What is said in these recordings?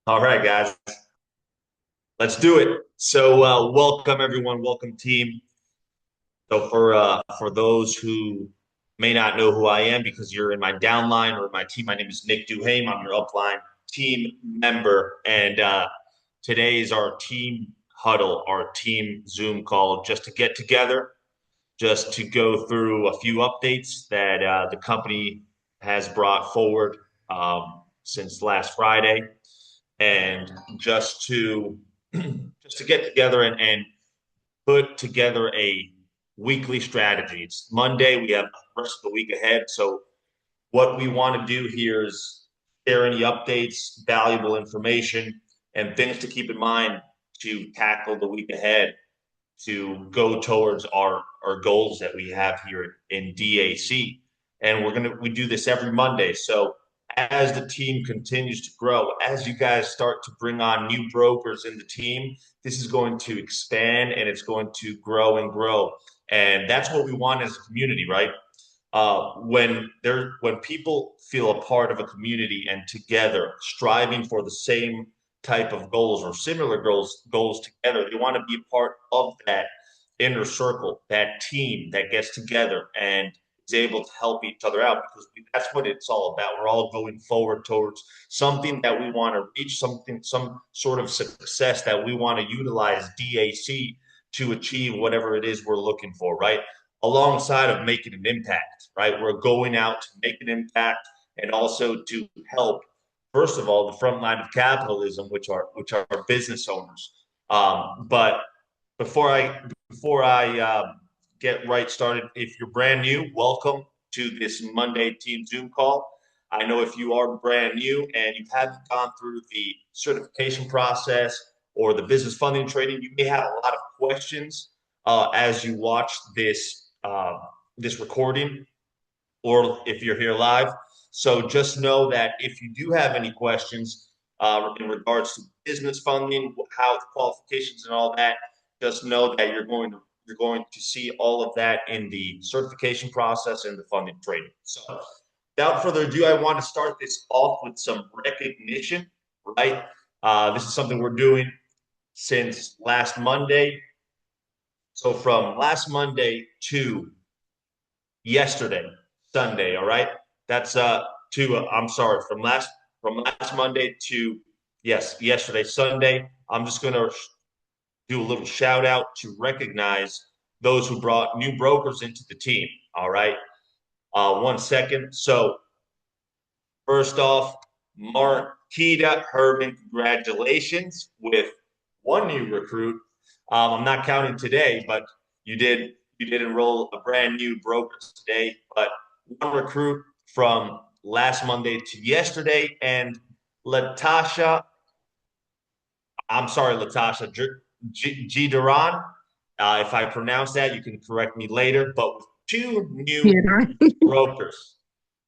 All right, guys, let's do it. So, welcome everyone, welcome team. So, for those who may not know who I am because you're in my downline or my team, my name is Nick Duhame. I'm your upline team member, and today is our team huddle, our team Zoom call, just to get together, just to go through a few updates that the company has brought forward since last Friday, and just to just to get together and put together a weekly strategy. It's Monday. We have the rest of the week ahead. So what we want to do here is share any updates, valuable information, and things to keep in mind to tackle the week ahead to go towards our goals that we have here in DAC. And we do this every Monday. So as the team continues to grow, as you guys start to bring on new brokers in the team, this is going to expand and it's going to grow and grow. And that's what we want as a community, right? When people feel a part of a community and together striving for the same type of goals or similar goals together, they want to be a part of that inner circle, that team that gets together and is able to help each other out because that's what it's all about. We're all going forward towards something that we want to reach, some sort of success that we want to utilize DAC to achieve whatever it is we're looking for, right? Alongside of making an impact, right? We're going out to make an impact and also to help, first of all, the front line of capitalism, which are business owners. But before I get right started, if you're brand new, welcome to this Monday Team Zoom call. I know if you are brand new and you haven't gone through the certification process or the business funding training, you may have a lot of questions as you watch this recording, or if you're here live. So just know that if you do have any questions in regards to business funding, how the qualifications and all that, just know that you're going to see all of that in the certification process and the funding training. So without further ado, I want to start this off with some recognition, right? This is something we're doing since last Monday. So from last Monday to yesterday, Sunday, all right? That's I'm sorry, from last Monday to yes, yesterday, Sunday. I'm just gonna do a little shout out to recognize those who brought new brokers into the team. All right. 1 second. So first off, Marquita Herman, congratulations with one new recruit. I'm not counting today, but you did enroll a brand new broker today. But one recruit from last Monday to yesterday, and Latasha, I'm sorry, Latasha G. Duran. If I pronounce that, you can correct me later. But with Theodore. brokers,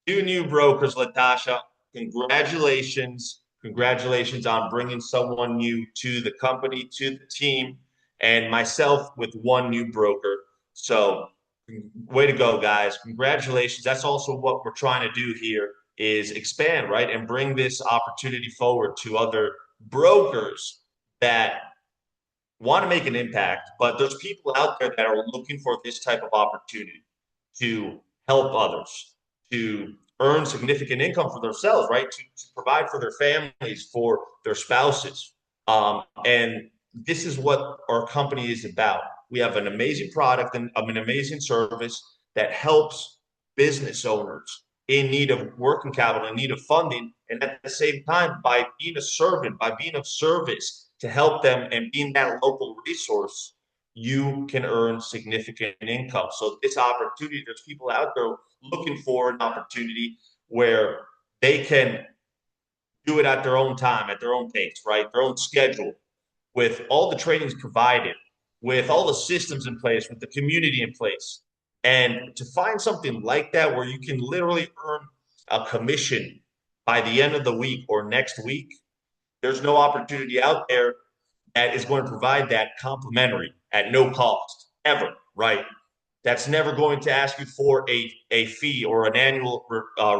two new brokers, Latasha. Congratulations. Congratulations on bringing someone new to the company, to the team, and myself with one new broker. So, way to go, guys. Congratulations. That's also what we're trying to do here is expand, right? And bring this opportunity forward to other brokers that want to make an impact, but there's people out there that are looking for this type of opportunity to help others, to earn significant income for themselves, right? To provide for their families, for their spouses. And this is what our company is about. We have an amazing product and an amazing service that helps business owners in need of working capital, in need of funding, and at the same time, by being a servant, by being of service to help them and being that local resource, you can earn significant income. So this opportunity, there's people out there looking for an opportunity where they can do it at their own time, at their own pace, right? Their own schedule, with all the trainings provided, with all the systems in place, with the community in place. And to find something like that where you can literally earn a commission by the end of the week or next week, there's no opportunity out there that is going to provide that complimentary at no cost ever, right? That's never going to ask you for a fee or an annual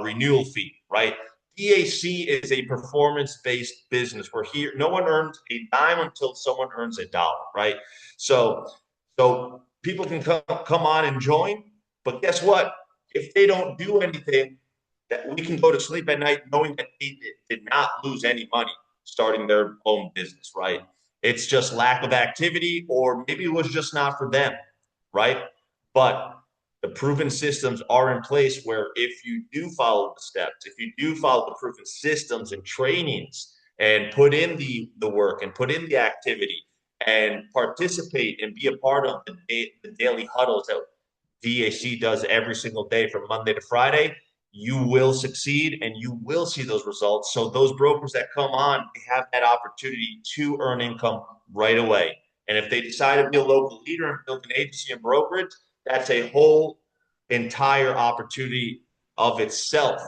renewal fee, right? DAC is a performance-based business. We're here. No one earns a dime until someone earns a dollar, right? So, so people can come on and join, but guess what? If they don't do anything, that we can go to sleep at night knowing that they did not lose any money starting their own business, right? It's just lack of activity, or maybe it was just not for them, right? But the proven systems are in place where if you do follow the steps, if you do follow the proven systems and trainings and put in the work and put in the activity and participate and be a part of the daily huddles that DAC does every single day from Monday to Friday, you will succeed and you will see those results. So those brokers that come on, they have that opportunity to earn income right away. And if they decide to be a local leader and build an agency and brokerage, that's a whole entire opportunity of itself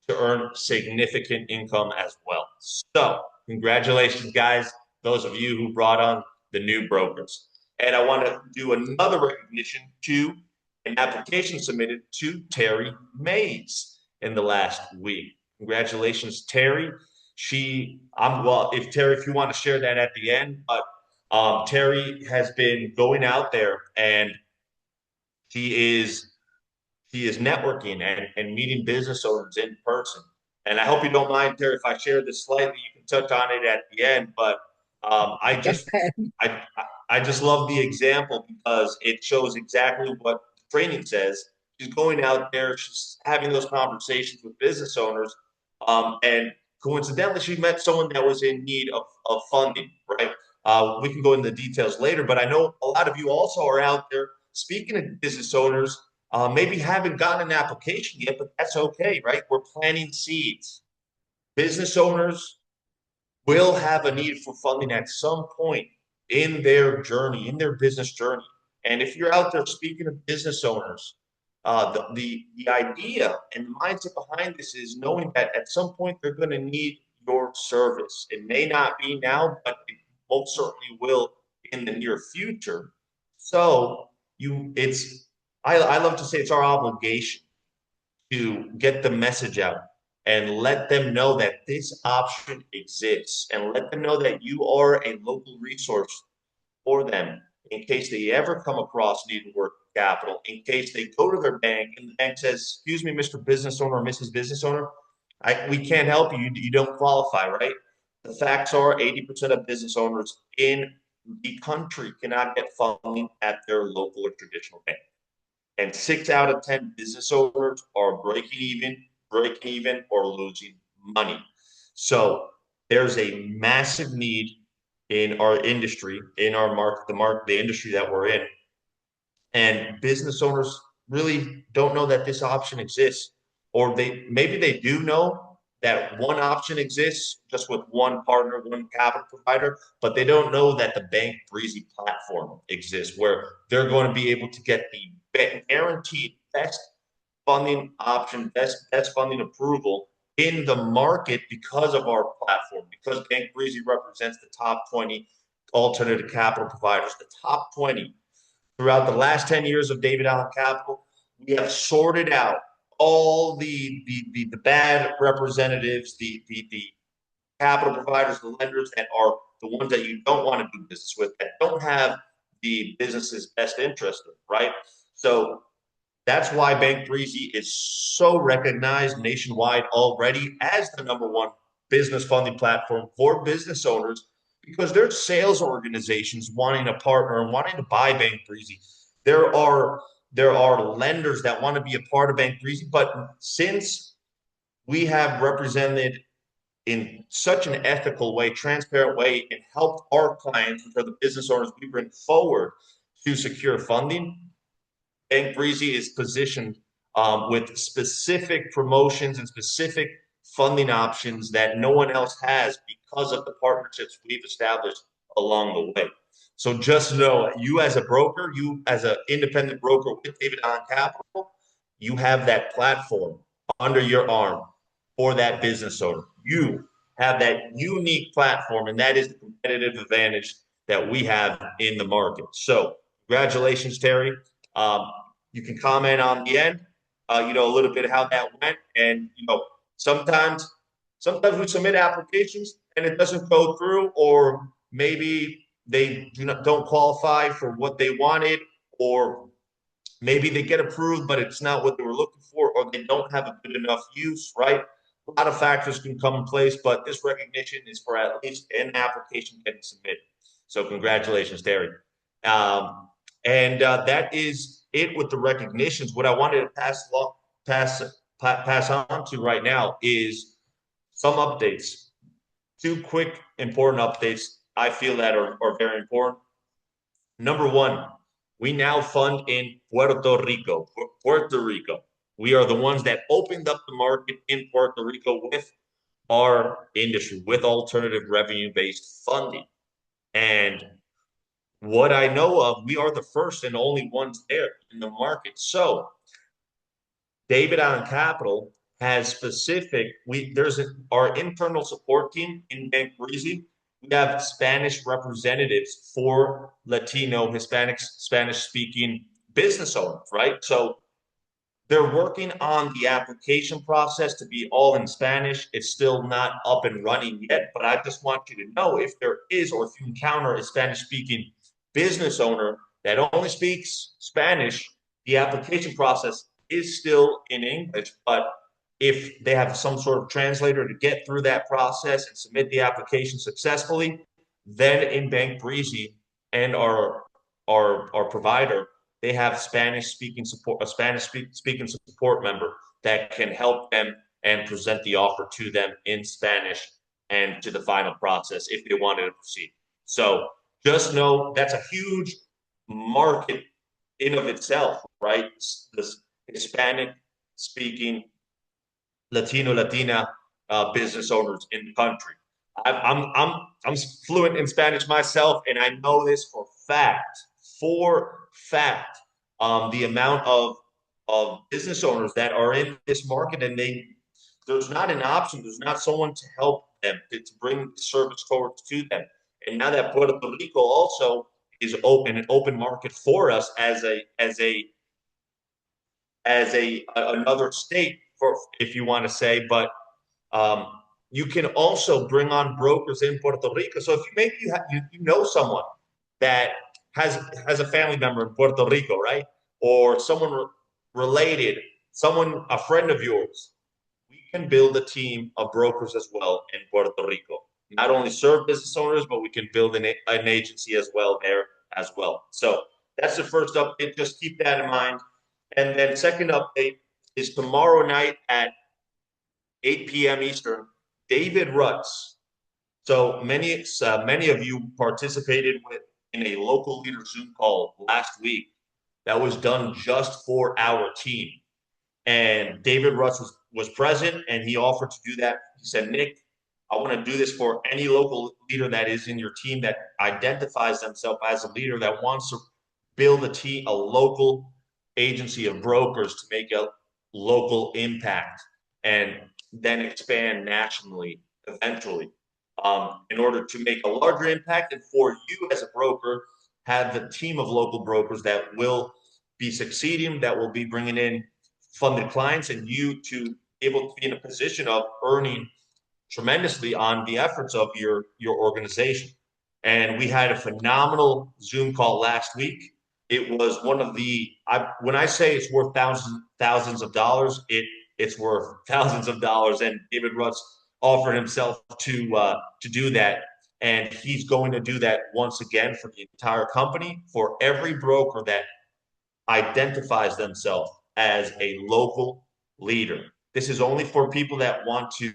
to earn significant income as well. So congratulations, guys, those of you who brought on the new brokers. And I want to do another recognition to an application submitted to Terry Mays in the last week. Congratulations, Terry. Well, if Terry, if you want to share that at the end, but Terry has been going out there and he is he is networking and meeting business owners in person. And I hope you don't mind, Terry, if I share this slightly. You can touch on it at the end, but I just I I just love the example because it shows exactly what training says. She's going out there, she's having those conversations with business owners, and coincidentally, she met someone that was in need of funding. Right? We can go into the details later, but I know a lot of you also are out there speaking to business owners, maybe haven't gotten an application yet, but that's okay, right? We're planting seeds. Business owners will have a need for funding at some point in their journey, in their business journey. And if you're out there speaking to business owners, the idea and the mindset behind this is knowing that at some point they're going to need your service. It may not be now, but it most certainly will in the near future. So it's I love to say it's our obligation to get the message out and let them know that this option exists and let them know that you are a local resource for them in case they ever come across needing work capital, in case they go to their bank and the bank says, excuse me, Mr. Business Owner or Mrs. Business Owner, we can't help you. You don't qualify, right? The facts are 80% of business owners in the country cannot get funding at their local or traditional bank. And 6 out of 10 business owners are breaking even, or losing money. So there's a massive need in our industry, in our market, the industry that we're in. And business owners really don't know that this option exists, or maybe they do know that one option exists just with one partner, one capital provider, but they don't know that the Bank Breezy platform exists where they're going to be able to get the guaranteed best funding option, best funding approval in the market because of our platform, because Bank Breezy represents the top 20 alternative capital providers, the top 20. Throughout the last 10 years of David Allen Capital, we have sorted out all the bad representatives, the capital providers, the lenders that are the ones that you don't want to do business with, that don't have the business's best interest, right? So that's why Bank Breezy is so recognized nationwide already as the #1 business funding platform for business owners, because there's sales organizations wanting to partner and wanting to buy Bank Breezy. There are lenders that want to be a part of Bank Breezy, but since we have represented in such an ethical way, transparent way, and helped our clients, which are the business owners we bring forward to secure funding, Bank Breezy is positioned with specific promotions and specific funding options that no one else has because of the partnerships we've established along the way. So just know, you as a broker, you as an independent broker with David Allen Capital, you have that platform under your arm for that business owner. You have that unique platform, and that is the competitive advantage that we have in the market. So congratulations, Terry. You can comment on the end, a little bit how that went. And, sometimes Sometimes we submit applications and it doesn't go through, or maybe they don't qualify for what they wanted, or maybe they get approved, but it's not what they were looking for, or they don't have a good enough use, right? A lot of factors can come in place, but this recognition is for at least an application getting submitted. So congratulations, Terry. Um, and that is it with the recognitions. What I wanted to pass pass on to right now is some updates. Two quick important updates I feel that are very important. Number one, we now fund in Puerto Rico. Puerto Rico. We are the ones that opened up the market in Puerto Rico with our industry, with alternative revenue based funding. And what I know of, we are the first and only ones there in the market. So David Allen Capital has our internal support team in Bank Breezy. We have Spanish representatives for Latino, Hispanic, Spanish speaking business owners, right? So they're working on the application process to be all in Spanish. It's still not up and running yet, but I just want you to know if there is, or if you encounter a Spanish speaking business owner that only speaks Spanish, the application process is still in English. But if they have some sort of translator to get through that process and submit the application successfully, then in Bank Breezy and our provider, they have a Spanish speaking support member that can help them and present the offer to them in Spanish and to the final process if they wanted to proceed. So just know that's a huge market in of itself, right? This Hispanic speaking Latina business owners in the country. I'm fluent in Spanish myself, and I know this for fact. The amount of business owners that are in this market, and there's not an option. There's not someone to help them to bring the service forward to them. And now that Puerto Rico also is an open market for us as another state, for if you want to say, but um, you can also bring on brokers in Puerto Rico. So if you know someone that has a family member in Puerto Rico, right, or someone related, someone a friend of yours, we can build a team of brokers as well in Puerto Rico. Not only serve business owners, but we can build an agency as well there as well. So that's the first update. Just keep that in mind. And then second update is tomorrow night at 8 p.m. Eastern, David Rutz. So many of you participated in a local leader Zoom call last week that was done just for our team. And David Rutz was present, and he offered to do that. He said, Nick, I want to do this for any local leader that is in your team that identifies themselves as a leader that wants to build a local agency of brokers to make a local impact and then expand nationally eventually, in order to make a larger impact. And for you as a broker, have the team of local brokers that will be succeeding, that will be bringing in funded clients, and you to be able to be in a position of earning tremendously on the efforts of your organization. And we had a phenomenal Zoom call last week. It was one of when I say it's worth thousands of dollars, it's worth thousands of dollars. And David Rutz offered himself to do that, and he's going to do that once again for the entire company, for every broker that identifies themselves as a local leader. This is only for people that want to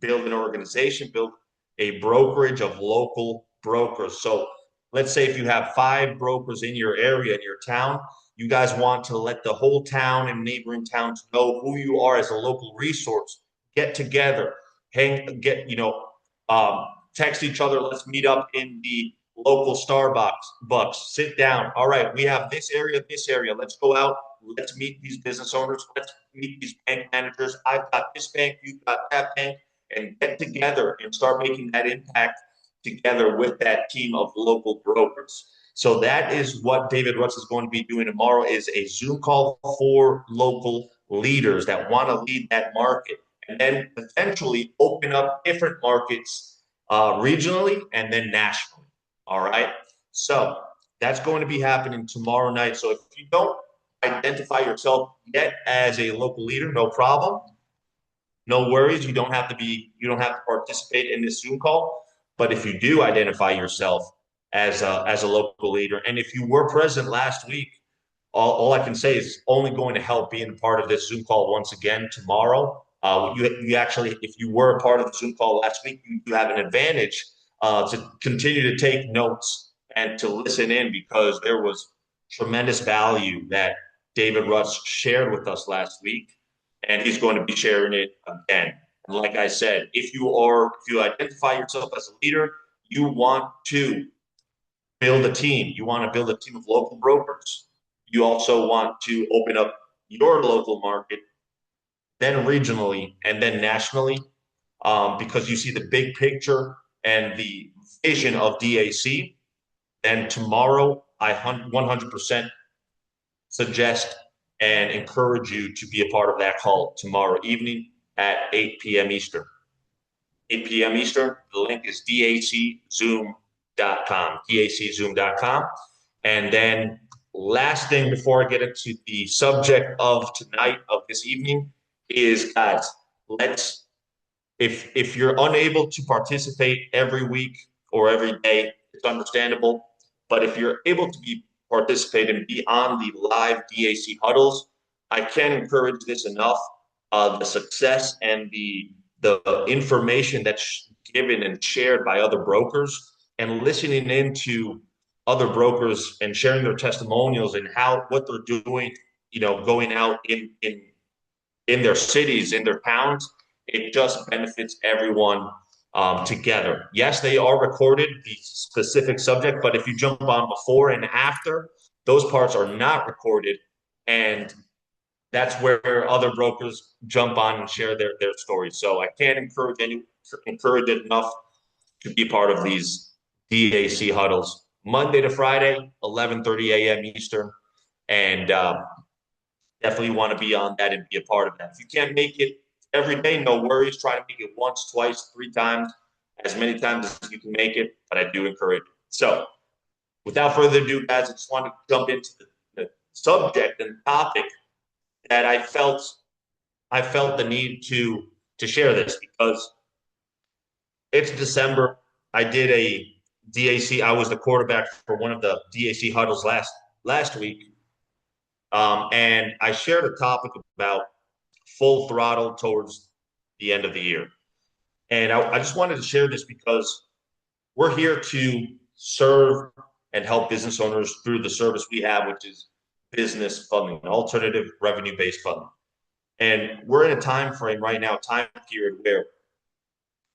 build an organization, build a brokerage of local brokers. So let's say if you have 5 brokers in your area, in your town, you guys want to let the whole town and neighboring towns know who you are as a local resource. Get together, text each other. Let's meet up in the local Starbucks, sit down. All right, we have this area, this area. Let's go out. Let's meet these business owners. Let's meet these bank managers. I've got this bank, you've got that bank, and get together and start making that impact together with that team of local brokers. So that is what David Rutz is going to be doing tomorrow, is a Zoom call for local leaders that want to lead that market. and then eventually open up different markets regionally and then nationally. All right. So that's going to be happening tomorrow night. So if you don't identify yourself yet as a local leader, no problem. No worries. You don't have to participate in this Zoom call. But if you do identify yourself as a local leader, and if you were present last week, all I can say is only going to help being a part of this Zoom call once again tomorrow. You actually, if you were a part of the Zoom call last week, you have an advantage to continue to take notes and to listen in because there was tremendous value that David Russ shared with us last week, and he's going to be sharing it again. And like I said, if you identify yourself as a leader, you want to build a team. You want to build a team of local brokers. You also want to open up your local market, then regionally, and then nationally, because you see the big picture and the vision of DAC. Then tomorrow, I 100% suggest and encourage you to be a part of that call tomorrow evening at 8 p.m. Eastern. 8 p.m. Eastern. The link is daczoom.com, daczoom.com. And then last thing before I get into the subject of tonight, of this evening, is guys, if you're unable to participate every week or every day, it's understandable. But if you're able to participate and be on the live DAC huddles, I can't encourage this enough. The success and the information that's given and shared by other brokers, and listening into other brokers and sharing their testimonials and what they're doing, going out in their cities, in their towns, it just benefits everyone together. Yes, they are recorded, the specific subject, but if you jump on before and after, those parts are not recorded. And that's where other brokers jump on and share their stories. So I can't encourage it enough to be part of these DAC huddles Monday to Friday, 11:30 a.m. Eastern, and definitely want to be on that and be a part of that. If you can't make it every day, no worries. Try to make it once, twice, 3 times, as many times as you can make it. But I do encourage it. So, without further ado, guys, I just want to jump into the subject and topic that I felt the need to share this because it's December. I did a DAC. I was the quarterback for one of the DAC huddles last week, and I shared a topic about full throttle towards the end of the year. And I just wanted to share this because we're here to serve and help business owners through the service we have, which is business funding, alternative revenue-based funding. And we're in a time period where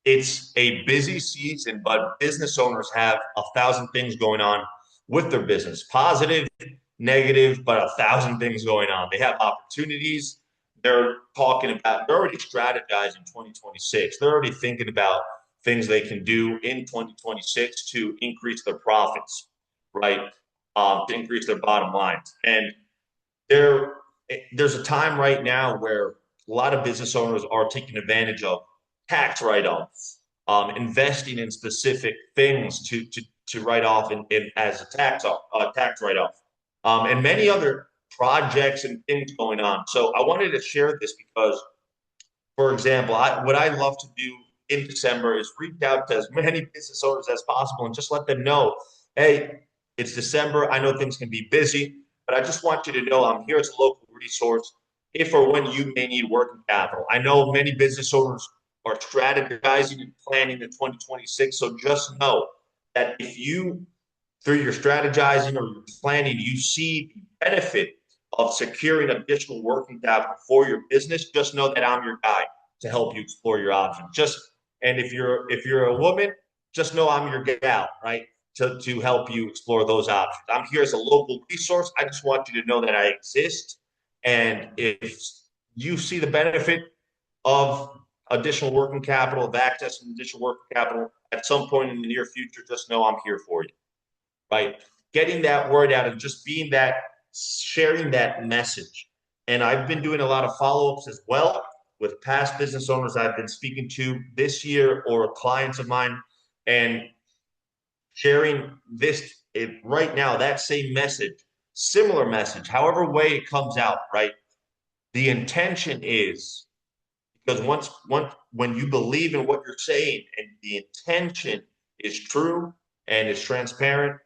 it's a busy season, but business owners have 1,000 things going on with their business, positive, negative, but 1,000 things going on. They have opportunities. They're already strategizing 2026. They're already thinking about things they can do in 2026 to increase their profits, right? To increase their bottom lines. And there's a time right now where a lot of business owners are taking advantage of tax write-offs, investing in specific things to write off as a tax write-off, and many other projects and things going on. So I wanted to share this because, for example, what I love to do in December is reach out to as many business owners as possible and just let them know, hey, it's December. I know things can be busy, but I just want you to know I'm here as a local resource if or when you may need working capital. I know many business owners are strategizing and planning in 2026. So just know that if you, through your strategizing or your planning, you see the benefit of securing additional working capital for your business, just know that I'm your guy to help you explore your options. And if you're a woman, just know I'm your gal, right? To help you explore those options. I'm here as a local resource. I just want you to know that I exist. And if you see the benefit of additional working capital, of accessing additional working capital at some point in the near future, just know I'm here for you, right? Getting that word out and just being that, sharing that message. And I've been doing a lot of follow-ups as well. with past business owners I've been speaking to this year or clients of mine, and sharing this right now, that same message, similar message, however way it comes out, right? The intention is because once when you believe in what you're saying and the intention is true and is transparent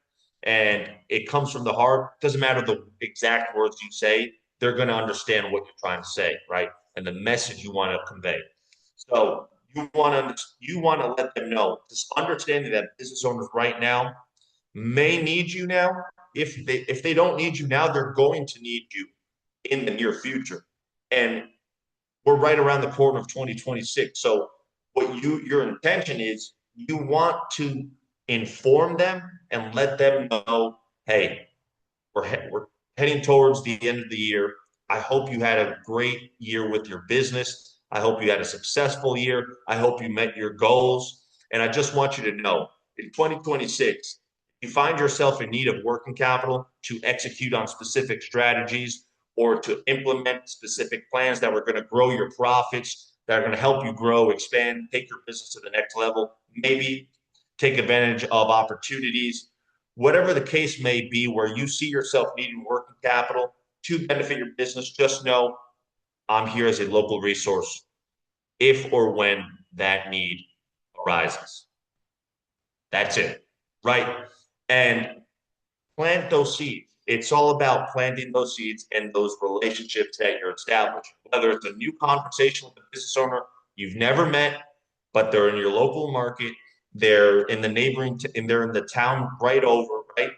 and it comes from the heart, doesn't matter the exact words you say, they're going to understand what you're trying to say, right? And the message you want to convey. So you want to let them know, just understanding that business owners right now may need you now. If they don't need you now, they're going to need you in the near future. And we're right around the corner of 2026. So what your intention is, you want to inform them and let them know, hey, we're heading towards the end of the year. I hope you had a great year with your business. I hope you had a successful year. I hope you met your goals. And I just want you to know in 2026, if you find yourself in need of working capital to execute on specific strategies or to implement specific plans that were going to grow your profits, that are going to help you grow, expand, take your business to the next level, maybe take advantage of opportunities, whatever the case may be, where you see yourself needing working capital to benefit your business, just know I'm here as a local resource if or when that need arises. That's it, right? And plant those seeds. It's all about planting those seeds and those relationships that you're establishing, whether it's a new conversation with a business owner you've never met, but they're in your local market, they're in the neighboring, and they're in the town right over, right?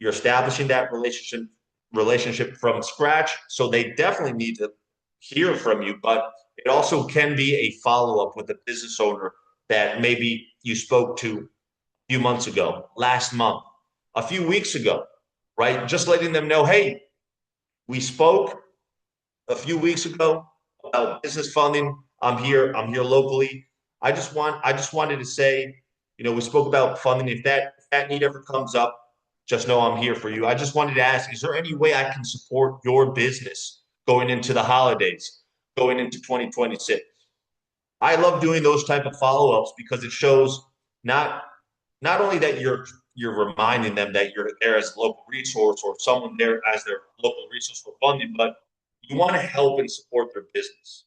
You're establishing that relationship from scratch. So they definitely need to hear from you, but it also can be a follow-up with a business owner that maybe you spoke to a few months ago, last month, a few weeks ago, right? Just letting them know, hey, we spoke a few weeks ago about business funding. I'm here locally. I just wanted to say, we spoke about funding. If that need ever comes up, just know I'm here for you. I just wanted to ask, is there any way I can support your business going into the holidays, going into 2026? I love doing those type of follow-ups because it shows not not only that you're reminding them that you're there as a local resource or someone there as their local resource for funding, but you want to help and support their business,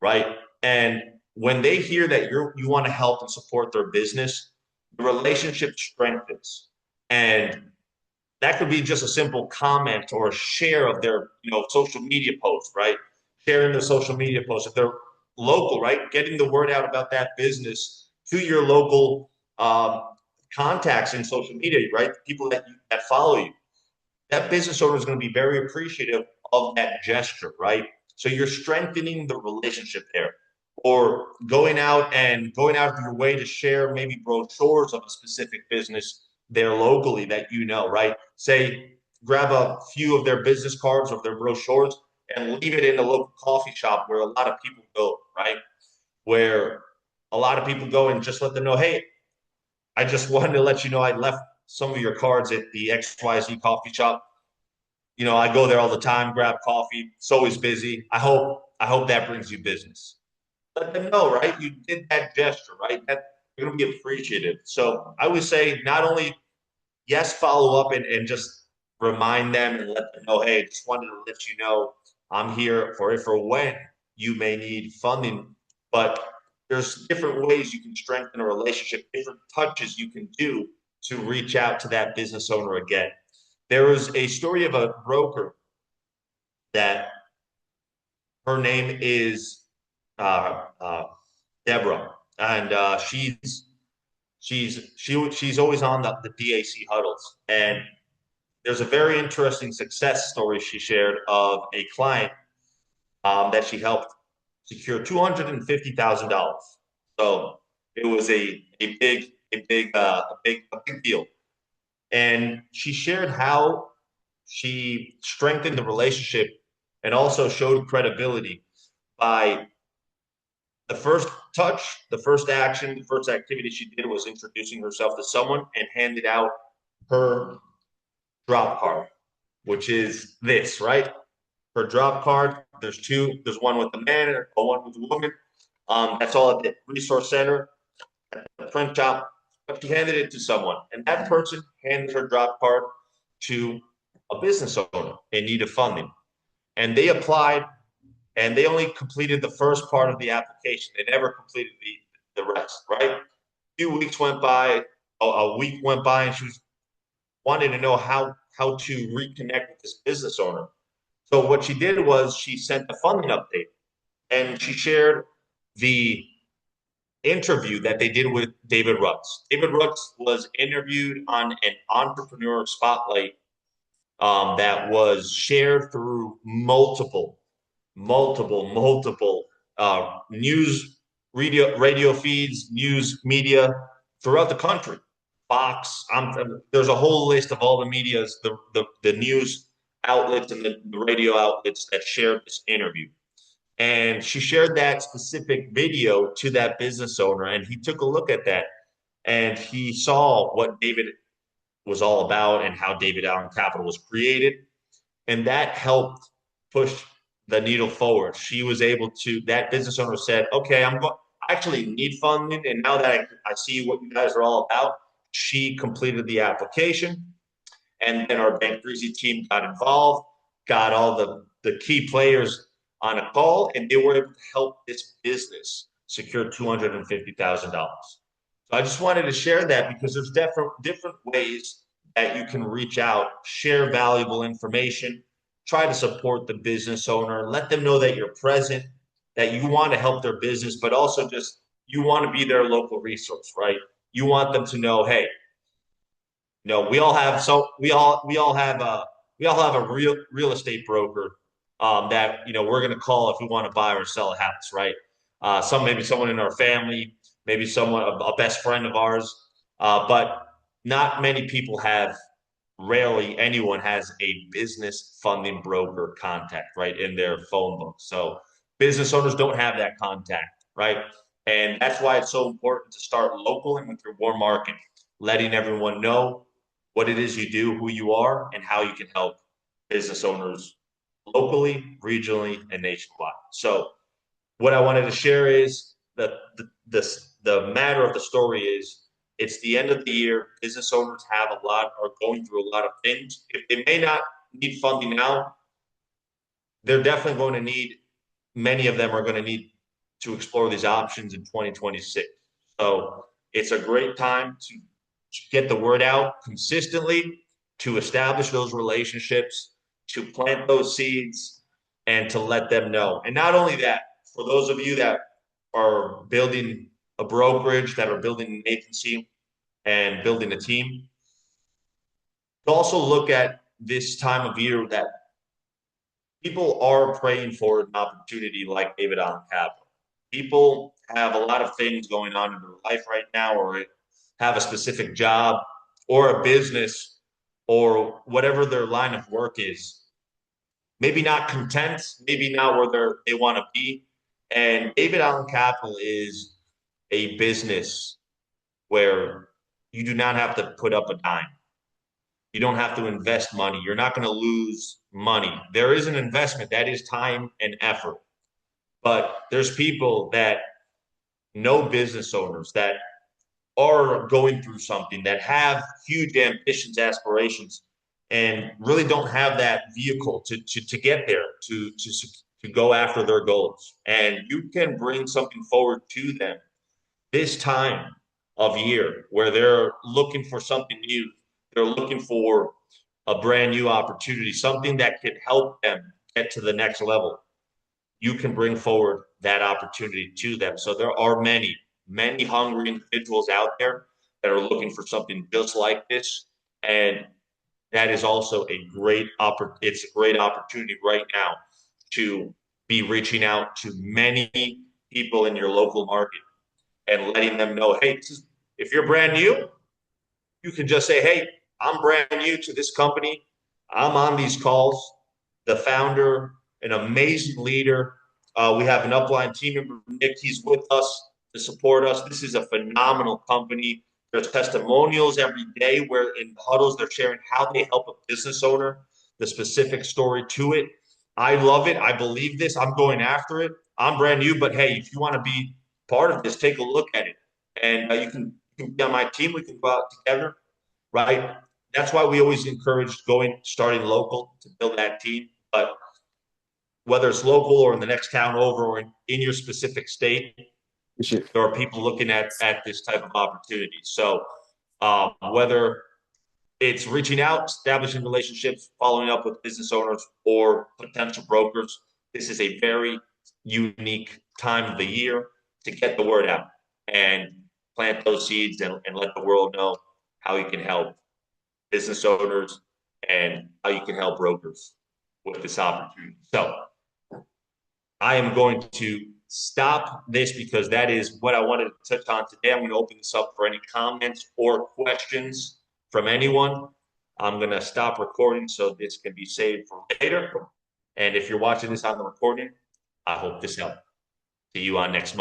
right? And when they hear that you want to help and support their business, the relationship strengthens. And that could be just a simple comment or a share of their, social media post, right? Sharing the social media post. If they're local, right? Getting the word out about that business to your local contacts in social media, right? People that follow you. That business owner is going to be very appreciative of that gesture, right? So you're strengthening the relationship there. Or going out of your way to share maybe brochures of a specific business there locally that right? Say, grab a few of their business cards or their brochures and leave it in a local coffee shop where a lot of people go, right? Where a lot of people go, and just let them know, hey, I just wanted to let you know I left some of your cards at the XYZ coffee shop. I go there all the time, grab coffee. It's always busy. I hope that brings you business. Let them know, right? You did that gesture, right? That they're gonna be appreciative. So I would say not only yes, follow up and just remind them and let them know, hey, just wanted to let you know I'm here for if or when you may need funding. But there's different ways you can strengthen a relationship, different touches you can do to reach out to that business owner again. There was a story of a broker that her name is uh, Deborah, and she's always on the DAC huddles. And there's a very interesting success story she shared of a client that she helped secure $250,000. So it was a big deal. And she shared how she strengthened the relationship and also showed credibility by the first touch, the first action, the first activity she did was introducing herself to someone and handed out her drop card, which is this, right? Her drop card. There's two. There's one with the man and one with the woman. That's all at the resource center at the print shop. But she handed it to someone, and that person handed her drop card to a business owner in need of funding. And they applied, and they only completed the first part of the application. They never completed the rest, right? A few weeks went by, a week went by, and she was wanting to know how to reconnect with this business owner. So what she did was she sent a funding update, and she shared the interview that they did with David Rutz. David Rutz was interviewed on an entrepreneur spotlight that was shared through multiple news, radio feeds, news media throughout the country. Fox, there's a whole list of all the medias, the news outlets and the radio outlets that shared this interview. And she shared that specific video to that business owner, and he took a look at that, and he saw what David was all about and how David Allen Capital was created. And that helped push the needle forward. She was able to, that business owner said, okay, I actually need funding. And now that I see what you guys are all about, she completed the application. And then our Bank Breezy team got involved, got all the key players on a call, and they were able to help this business secure $250,000. So I just wanted to share that because there's different ways that you can reach out, share valuable information, try to support the business owner, let them know that you're present, that you want to help their business, but also just you want to be their local resource, right? You want them to know, hey, we all have a real estate broker that we're going to call if we want to buy or sell a house, right? Maybe someone in our family, maybe someone a best friend of ours, but not many people have. Rarely anyone has a business funding broker contact right in their phone book. So business owners don't have that contact, right? And that's why it's so important to start local and with your warm market, letting everyone know what it is you do, who you are, and how you can help business owners locally, regionally, and nationwide. So what I wanted to share is that the matter of the story is it's the end of the year. Business owners are going through a lot of things. If they may not need funding now, they're definitely going to need, many of them are going to need to explore these options in 2026. So it's a great time to get the word out consistently, to establish those relationships, to plant those seeds, and to let them know. And not only that, for those of you that are building a brokerage, that are building an agency and building a team, to also look at this time of year that people are praying for an opportunity like David Allen Capital. People have a lot of things going on in their life right now, or have a specific job or a business or whatever their line of work is. Maybe not content, maybe not where they want to be. And David Allen Capital is a business where you do not have to put up a dime. You don't have to invest money. You're not going to lose money. There is an investment, that is time and effort. But there's people that know business owners that are going through something, that have huge ambitions, aspirations, and really don't have that vehicle to get there, to go after their goals. And you can bring something forward to them this time of year where they're looking for something new. They're looking for a brand new opportunity, something that could help them get to the next level. You can bring forward that opportunity to them. So there are many hungry individuals out there that are looking for something just like this. And that is also it's a great opportunity right now to be reaching out to many people in your local market and letting them know, hey, if you're brand new, you can just say, hey, I'm brand new to this company. I'm on these calls. The founder, an amazing leader. We have an upline team member, Nick. He's with us to support us. This is a phenomenal company. There's testimonials every day where in huddles they're sharing how they help a business owner, the specific story to it. I love it. I believe this. I'm going after it. I'm brand new, but hey, if you want to be part of this, take a look at it, and you can be on my team. We can go out together, right? That's why we always encourage starting local to build that team. But whether it's local or in the next town over or in your specific state, We should. there are people looking at this type of opportunity. So whether it's reaching out, establishing relationships, following up with business owners or potential brokers, this is a very unique time of the year to get the word out and plant those seeds and let the world know how you can help business owners and how you can help brokers with this opportunity. So I am going to stop this because that is what I wanted to touch on today. I'm going to open this up for any comments or questions from anyone. I'm going to stop recording so this can be saved for later. And if you're watching this on the recording, I hope this helped. See you on next month.